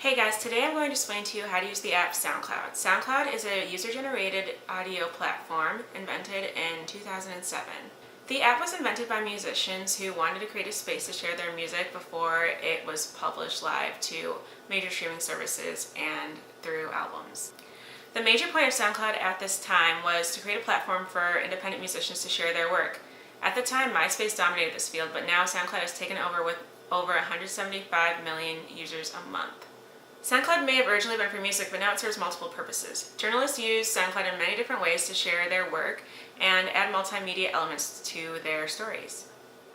Hey guys, today I'm going to explain to you how to use the app Soundcloud. Soundcloud is a user-generated audio platform invented in 2007. The app was invented by musicians who wanted to create a space to share their music before it was published live to major streaming services and through albums. The major point of Soundcloud at this time was to create a platform for independent musicians to share their work. At the time, MySpace dominated this field, but now Soundcloud has taken over with over 175 million users a month. Soundcloud may have originally been for music, but now it serves multiple purposes. Journalists use Soundcloud in many different ways to share their work and add multimedia elements to their stories.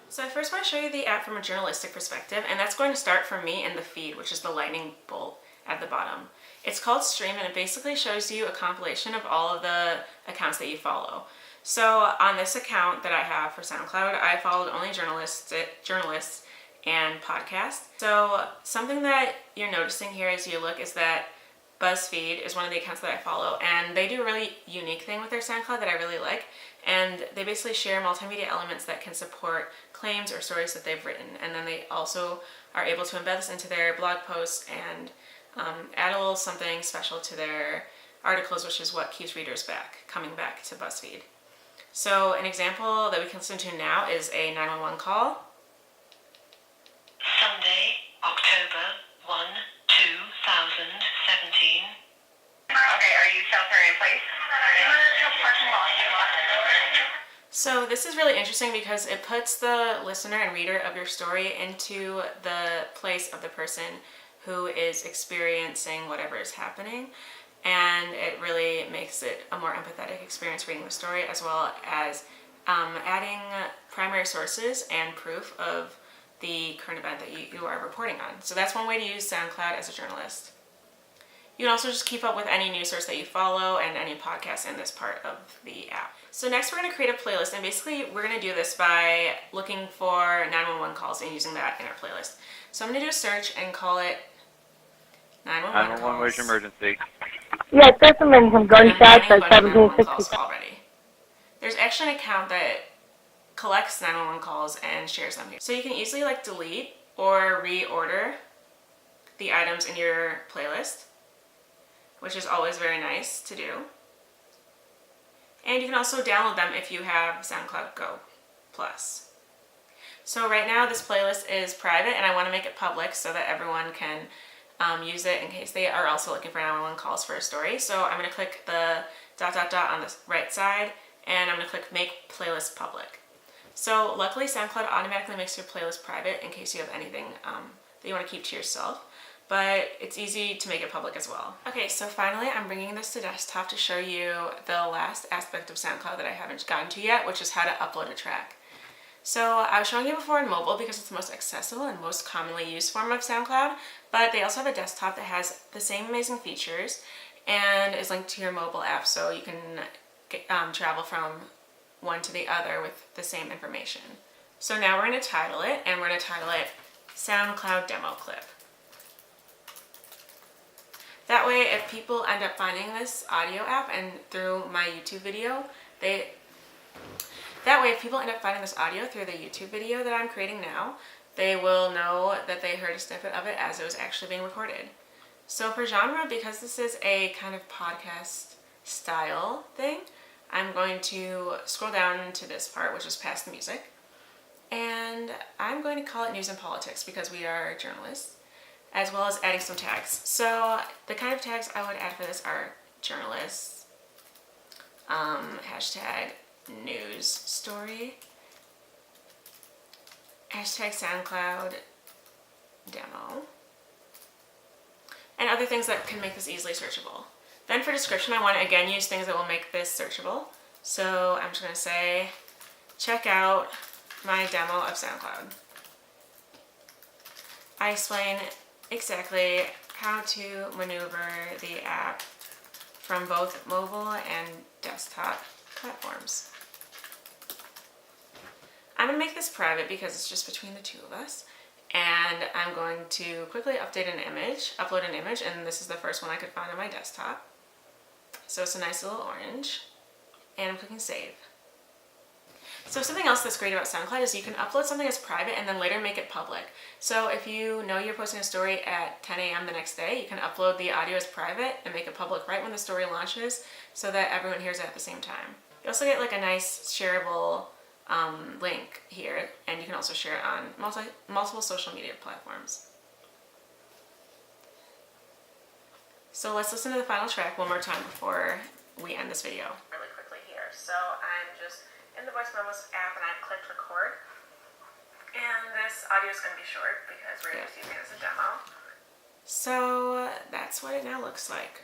So I first want to show you the app from a journalistic perspective, and that's going to start for me in the feed, which is the lightning bolt at the bottom. It's called Stream, and it basically shows you a compilation of all of the accounts that you follow. So on this account that I have for SoundCloud, I followed only journalists and podcasts. So something that you're noticing here as you look is that BuzzFeed is one of the accounts that I follow, and they do a really unique thing with their SoundCloud that I really like, and they basically share multimedia elements that can support claims or stories that they've written, and then they also are able to embed this into their blog posts and add a little something special to their articles, which is what keeps readers coming back to BuzzFeed. So an example that we can listen to now is a 911 call. Sunday, October 1, 2017. Okay, are you sheltering in place? So this is really interesting because it puts the listener and reader of your story into the place of the person who is experiencing whatever is happening, and it really makes it a more empathetic experience reading the story, as well as adding primary sources and proof of the current event that you are reporting on. So that's one way to use SoundCloud as a journalist. You can also just keep up with any news source that you follow and any podcasts in this part of the app. So next we're going to create a playlist, and basically we're going to do this by looking for 911 calls and using that in our playlist. So I'm going to do a search and call it 911 calls. 911, where's your emergency? Yeah, there's some gunshots at 1760. Already. There's actually an account that collects 911 calls and shares them here. So you can easily delete or reorder the items in your playlist, which is always very nice to do. And you can also download them if you have SoundCloud Go Plus. So right now this playlist is private, and I want to make it public so that everyone can use it in case they are also looking for 911 calls for a story. So I'm going to click the ... on the right side, and I'm going to click Make Playlist Public. So luckily SoundCloud automatically makes your playlist private in case you have anything that you want to keep to yourself, but it's easy to make it public as well. Okay, so finally I'm bringing this to desktop to show you the last aspect of SoundCloud that I haven't gotten to yet, which is how to upload a track. So I was showing you before in mobile because it's the most accessible and most commonly used form of SoundCloud, but they also have a desktop that has the same amazing features and is linked to your mobile app, so you can travel from one to the other with the same information. So now we're going to title it, and we're going to title it SoundCloud Demo Clip. That way, if people end up finding this audio app and through my YouTube video, if people end up finding this audio through the YouTube video that I'm creating now, they will know that they heard a snippet of it as it was actually being recorded. So for genre, because this is a kind of podcast style thing, I'm going to scroll down to this part, which is past the music, and I'm going to call it News and Politics because we are journalists, as well as adding some tags. So the kind of tags I would add for this are journalists, hashtag news story, hashtag SoundCloud demo, and other things that can make this easily searchable. Then for description, I want to again use things that will make this searchable. So I'm just going to say, check out my demo of SoundCloud. I explain exactly how to maneuver the app from both mobile and desktop platforms. I'm going to make this private because it's just between the two of us. And I'm going to quickly upload an image, and this is the first one I could find on my desktop. So it's a nice little orange, and I'm clicking save. So something else that's great about SoundCloud is you can upload something as private and then later make it public. So if you know you're posting a story at 10 a.m. the next day, you can upload the audio as private and make it public right when the story launches so that everyone hears it at the same time. You also get like a nice shareable link here, and you can also share it on multiple social media platforms. So let's listen to the final track one more time before we end this video. Really quickly here. So I'm just in the Voice Memos app and I've clicked record. And this audio is going to be short because we're just using it as a demo. So that's what it now looks like.